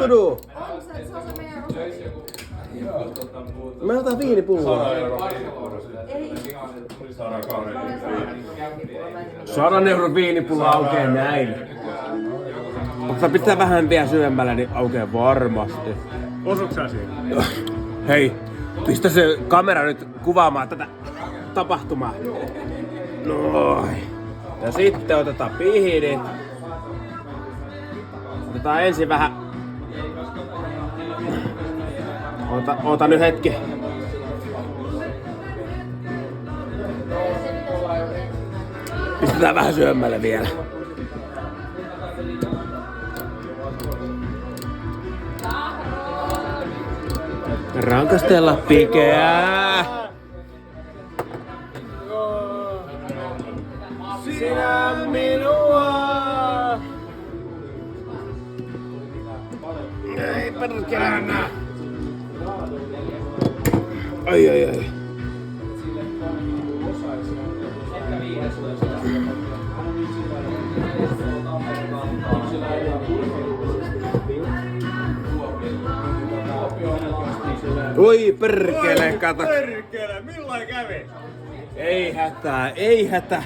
Tudu. On se on se meidän osa. Mä otan viinipulloa. 100 € viinipullo aukeaa näin. Mutta pitää vähän vielä syvemmällä, niin aukeaa varmasti. Osuuko sä siihen? Hei, pistä se kamera nyt kuvaamaan tätä tapahtumaa. Noin. Ja sitten otetaan pihidit. Otetaan ensin vähän... Ota nyt hetki. Pistetään vähän syömmälle vielä. Rankastella pikeää. Sinä minua. Ei perkele. Ai. Oi perkele, kato. Perkele, milloin kävi? Ei hätää, ei hätää.